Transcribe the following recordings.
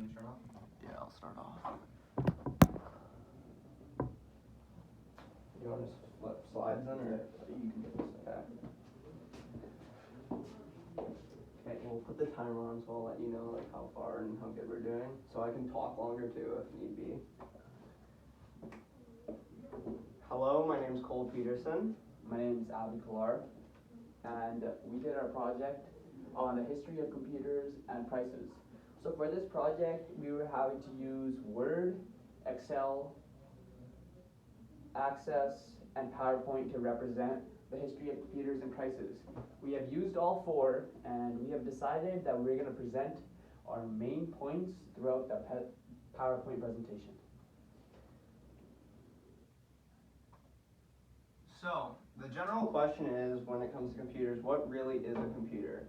you start off? Yeah, I'll start off. You want to flip slides in, or you can get this? Okay, we'll put the timer on, so I'll let you know like how far and how good we're doing, so I can talk longer too if need be. Hello, my name is Petersen. My name is Kular, and we did our project on the history of computers and prices. So for this project, we were having to use Word, Excel, Access, and PowerPoint to represent the history of computers and prices. We have used all four, and we have decided that we're going to present our main points throughout the PowerPoint presentation. So, the general question is, when it comes to computers, what really is a computer?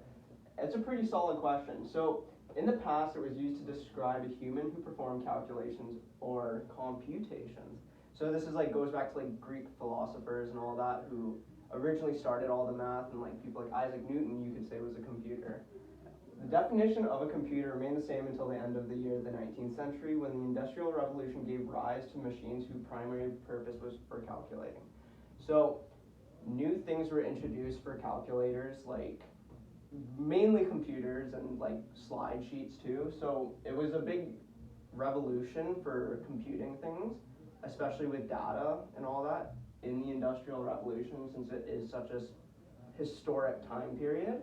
It's a pretty solid question. So, in the past, it was used to describe a human who performed calculations or computations. So this is goes back to Greek philosophers and all that, who originally started all the math, and people like Isaac Newton, you could say, was a computer. The definition of a computer remained the same until the end of the 19th century, when the Industrial Revolution gave rise to machines whose primary purpose was for calculating. So new things were introduced for calculators, mainly computers and slide sheets too. So it was a big revolution for computing things, especially with data and all that in the Industrial Revolution, since it is such a historic time period.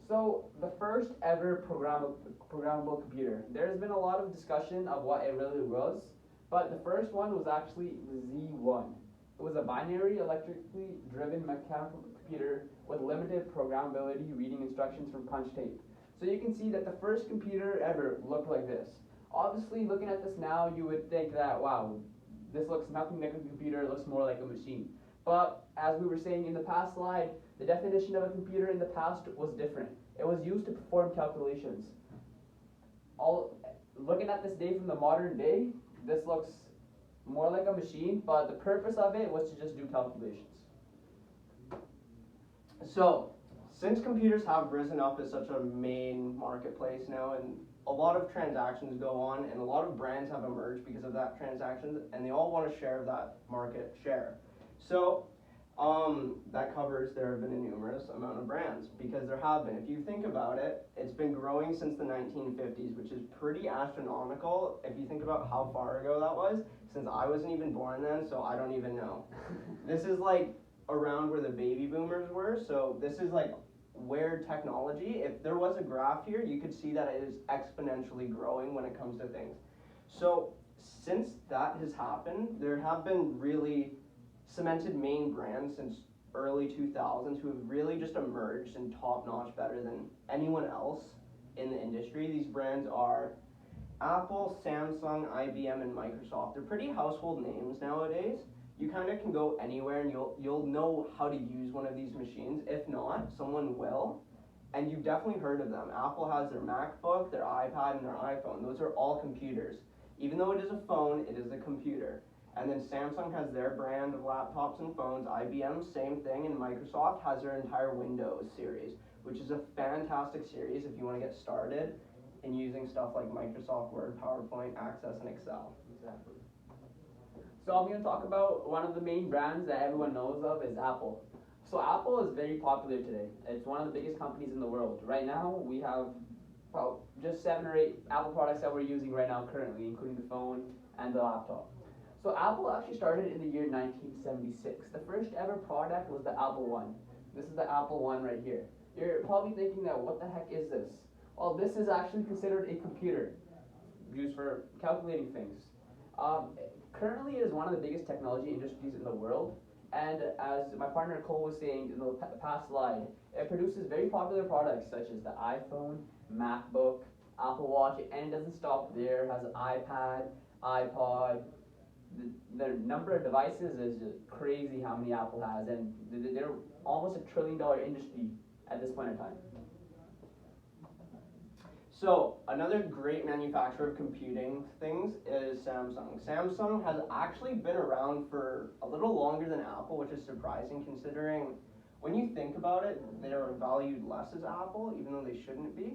So the first ever programmable computer. There's been a lot of discussion of what it really was, but the first one was actually the Z1. It was a binary electrically driven mechanical computer with limited programmability, reading instructions from punch tape. So you can see that the first computer ever looked like this. Obviously, looking at this now, you would think that, wow, this looks nothing like a computer, it looks more like a machine. But as we were saying in the past slide, the definition of a computer in the past was different. It was used to perform calculations. Looking at this day from the modern day, this looks more like a machine, but the purpose of it was to just do calculations. So, since computers have risen up as such a main marketplace now, and a lot of transactions go on, and a lot of brands have emerged because of that transaction, and they all want a share of that market share. So, that covers, there have been a numerous amount of brands, because there have been. If you think about it, it's been growing since the 1950s, which is pretty astronomical if you think about how far ago that was, since I wasn't even born then, so I don't even know. This is around where the baby boomers were, so this is where technology, if there was a graph here, you could see that it is exponentially growing when it comes to things. So since that has happened, there have been really cemented main brands since early 2000s who have really just emerged and top-notch better than anyone else in the industry. These brands are Apple, Samsung, IBM, and Microsoft. They're pretty household names nowadays. You kind of can go anywhere and you'll know how to use one of these machines. If not, someone will. And you've definitely heard of them. Apple has their MacBook, their iPad, and their iPhone. Those are all computers. Even though it is a phone, it is a computer. And then Samsung has their brand of laptops and phones. IBM, same thing. And Microsoft has their entire Windows series, which is a fantastic series if you want to get started in using stuff like Microsoft Word, PowerPoint, Access, and Excel. Exactly. So I'm going to talk about one of the main brands that everyone knows of is Apple. So Apple is very popular today. It's one of the biggest companies in the world. Right now, we have just 7 or 8 Apple products that we're using right now currently, including the phone and the laptop. So Apple actually started in the year 1976. The first ever product was the Apple I. This is the Apple I right here. You're probably thinking that, what the heck is this? Well, this is actually considered a computer used for calculating things. Currently, it is one of the biggest technology industries in the world, and as my partner Cole was saying in the past slide, it produces very popular products such as the iPhone, MacBook, Apple Watch, and it doesn't stop there. It has an iPad, iPod. The number of devices is just crazy how many Apple has, and they're almost $1 trillion industry at this point in time. So, another great manufacturer of computing things is Samsung. Samsung has actually been around for a little longer than Apple, which is surprising considering when you think about it, they are valued less as Apple, even though they shouldn't be.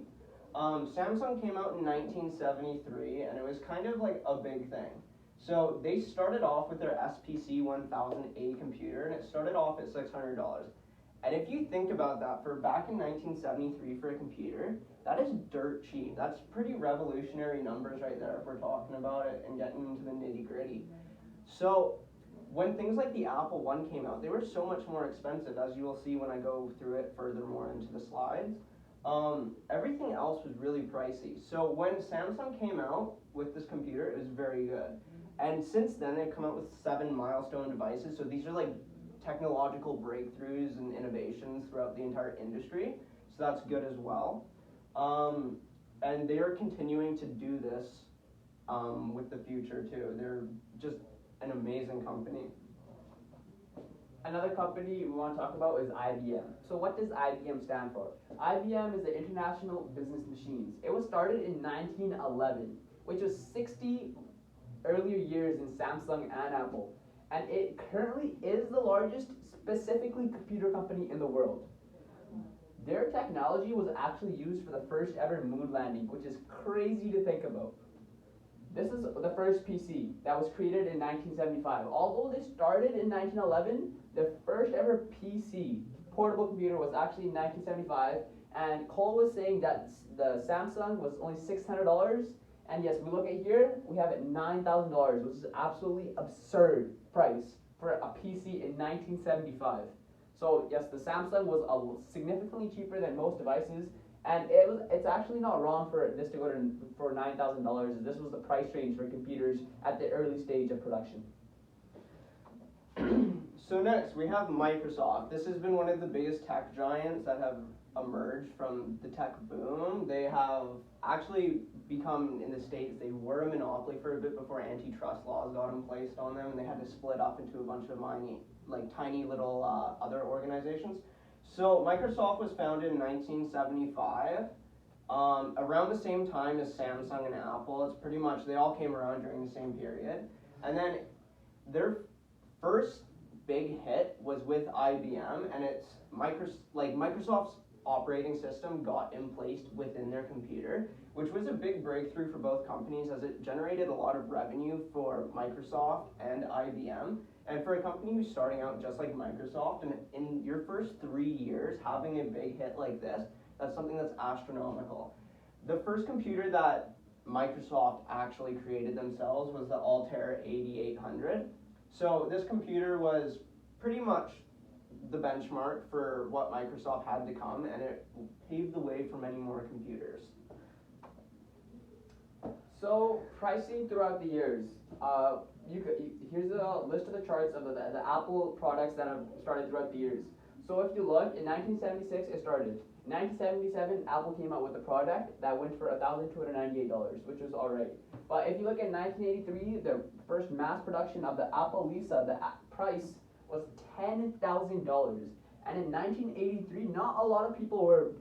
Samsung came out in 1973, and it was kind of like a big thing. So they started off with their SPC 1000A computer, and it started off at $600. And if you think about that, for back in 1973 for a computer, that is dirt cheap. That's pretty revolutionary numbers right there if we're talking about it and getting into the nitty gritty. So when things like the Apple I came out, they were so much more expensive, as you will see when I go through it furthermore into the slides. Everything else was really pricey. So when Samsung came out with this computer, it was very good. And since then, they've come out with 7 milestone devices. So these are like technological breakthroughs and innovations throughout the entire industry. So that's good as well. And they are continuing to do this with the future too. They're just an amazing company. Another company we want to talk about is IBM. So what does IBM stand for? IBM is the International Business Machines. It was started in 1911, which was 60 earlier years in Samsung and Apple. And it currently is the largest specifically computer company in the world. Their technology was actually used for the first ever moon landing, which is crazy to think about. This is the first PC that was created in 1975. Although they started in 1911, the first ever PC, portable computer, was actually in 1975. And Cole was saying that the Samsung was only $600. And yes, we look at here, we have it $9,000, which is absolutely absurd price for a PC in 1975. So yes, the Samsung was significantly cheaper than most devices, and it's actually not wrong for this to go to for $9,000. This was the price range for computers at the early stage of production. So next we have Microsoft. This has been one of the biggest tech giants that have emerged from the tech boom. They have actually become, in the States, they were a monopoly for a bit before antitrust laws got in place on them, and they had to split up into a bunch of tiny little other organizations. So Microsoft was founded in 1975, around the same time as Samsung and Apple. It's pretty much, they all came around during the same period. And then their first big hit was with IBM, and it's Microsoft's operating system got emplaced within their computer, which was a big breakthrough for both companies as it generated a lot of revenue for Microsoft and IBM. And for a company who's starting out just like Microsoft, and in your first 3 years having a big hit like this, that's something that's astronomical. The first computer that Microsoft actually created themselves was the Altair 8800. So this computer was pretty much the benchmark for what Microsoft had to come, and it paved the way for many more computers. So pricing throughout the years. Here's a list of the charts of the Apple products that have started throughout the years. So if you look, in 1976 it started. In 1977, Apple came out with a product that went for $1,298, which was alright. But if you look at 1983, the first mass production of the Apple Lisa, the price was $10,000. And in 1983, not a lot of people were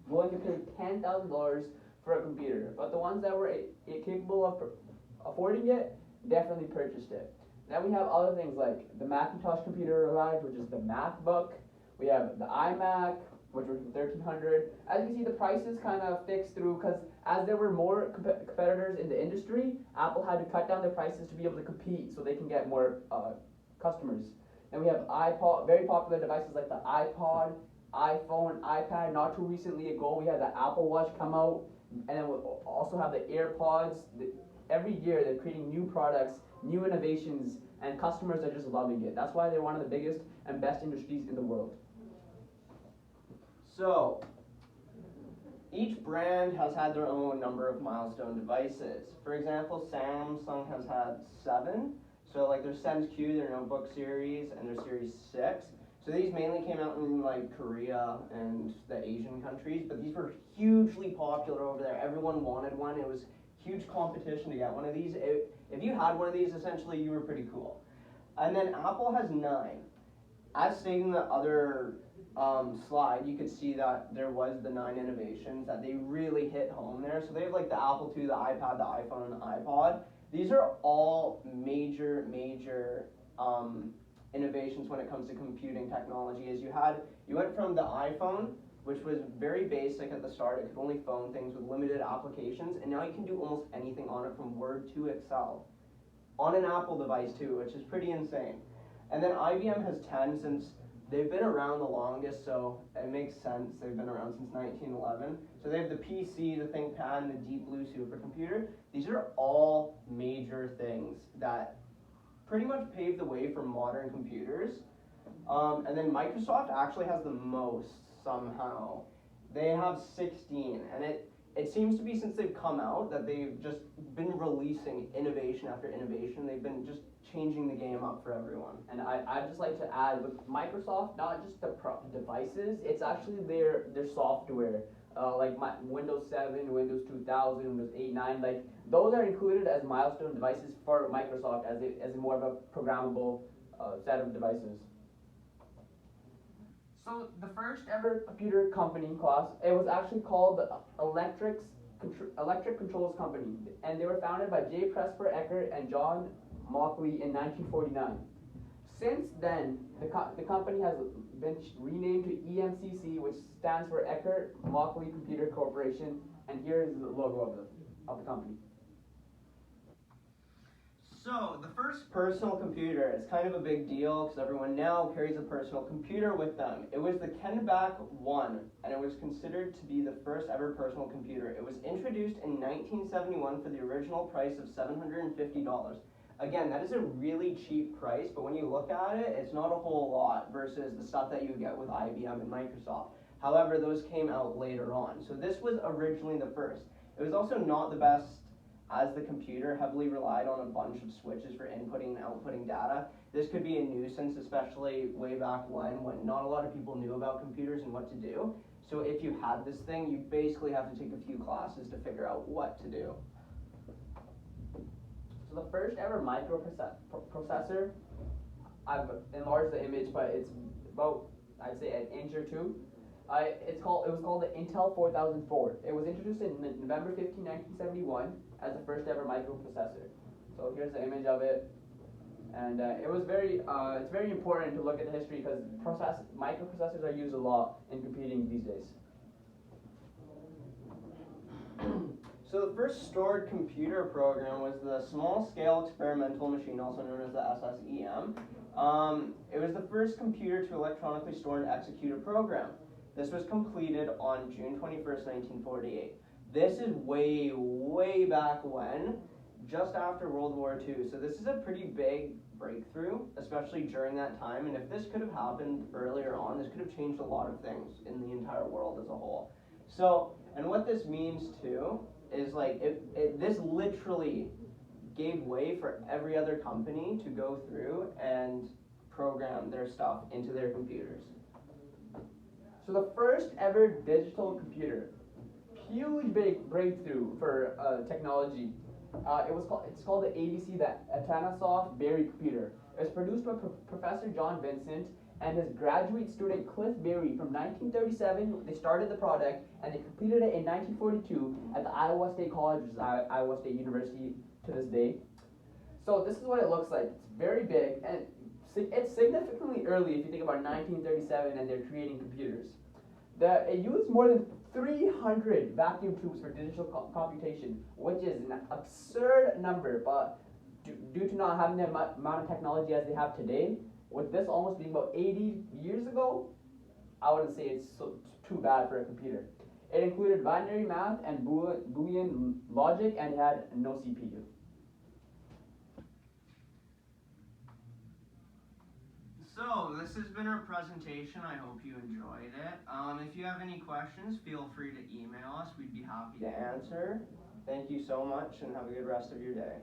willing to pay $10,000 for a computer. But the ones that were capable of affording it definitely purchased it. Then we have other things like the Macintosh computer arrived, which is the MacBook. We have the iMac, which was $1,300. As you can see, the prices kind of fixed through because as there were more competitors in the industry, Apple had to cut down their prices to be able to compete so they can get more customers. Then we have iPod, very popular devices like the iPod, iPhone, iPad. Not too recently ago, we had the Apple Watch come out, and then we'll also have the AirPods. Every year, they're creating new products, new innovations, and customers are just loving it. That's why they're one of the biggest and best industries in the world. So, each brand has had their own number of milestone devices. For example, Samsung has had 7. So like their Sense Q, their notebook series, and their Series 6. So these mainly came out in like Korea and the Asian countries, but these were hugely popular over there. Everyone wanted one. It was huge competition to get one of these. If you had one of these, essentially you were pretty cool. And then Apple has 9. As stated in the other slide, you could see that there was the 9 innovations that they really hit home there. So they have like the Apple II, the iPad, the iPhone, and the iPod. These are all major innovations when it comes to computing technology. As you went from the iPhone which was very basic at the start. It could only phone things with limited applications, and now you can do almost anything on it from Word to Excel. On an Apple device too, which is pretty insane. And then IBM has 10 since they've been around the longest, so it makes sense. They've been around since 1911. So they have the PC, the ThinkPad, and the Deep Blue supercomputer. These are all major things that pretty much paved the way for modern computers. And then Microsoft actually has the most somehow. They have 16, and it seems to be since they've come out that they've just been releasing innovation after innovation. They've been just changing the game up for everyone. And I'd just like to add, with Microsoft, not just the devices, it's actually their software. Like Windows 7, Windows 2000, Windows 8, 9, like those are included as milestone devices for Microsoft as a more of a programmable set of devices. So the first ever computer company, class, it was actually called the Electric Controls Company, and they were founded by J. Presper Eckert and John Mauchly in 1949. Since then, the company has been renamed to EMCC, which stands for Eckert Mauchly Computer Corporation, and here is the logo of the company. So, the first personal computer, it's kind of a big deal because everyone now carries a personal computer with them. It was the Ab1, and it was considered to be the first ever personal computer. It was introduced in 1971 for the original price of $750. Again, that is a really cheap price, but when you look at it, it's not a whole lot versus the stuff that you get with IBM and Microsoft. However, those came out later on. So this was originally the first. It was also not the best, as the computer heavily relied on a bunch of switches for inputting and outputting data. This could be a nuisance, especially way back when not a lot of people knew about computers and what to do. So if you had this thing, you basically have to take a few classes to figure out what to do. So the first ever microprocessor, I've enlarged the image, but it's about, I'd say, an inch or two. It was called the Intel 4004. It was introduced in November 15, 1971 as the first ever microprocessor. So here's the image of it. And it was it's very important to look at the history because microprocessors are used a lot in computing these days. So the first stored computer program was the Small Scale Experimental Machine, also known as the SSEM. It was the first computer to electronically store and execute a program. This was completed on June 21st, 1948. This is way, way back when, just after World War II. So this is a pretty big breakthrough, especially during that time. And if this could have happened earlier on, this could have changed a lot of things in the entire world as a whole. So, and what this means too, is like, this literally gave way for every other company to go through and program their stuff into their computers. So the first ever digital computer, huge big breakthrough for technology. It's called the ABC, the Atanasoff Berry computer. It was produced by Professor John Vincent and his graduate student Cliff Berry from 1937. They started the project and they completed it in 1942 at the Iowa State College, which is Iowa State University to this day. So this is what it looks like. It's very big and it's significantly early if you think about 1937 and they're creating computers. It used more than 300 vacuum tubes for digital computation, which is an absurd number, but due to not having the amount of technology as they have today, with this almost being about 80 years ago, I wouldn't say it's too bad for a computer. It included binary math and Boolean logic, and it had no CPU. So, this has been our presentation. I hope you enjoyed it. If you have any questions, feel free to email us. We'd be happy to answer. Thank you so much, and have a good rest of your day.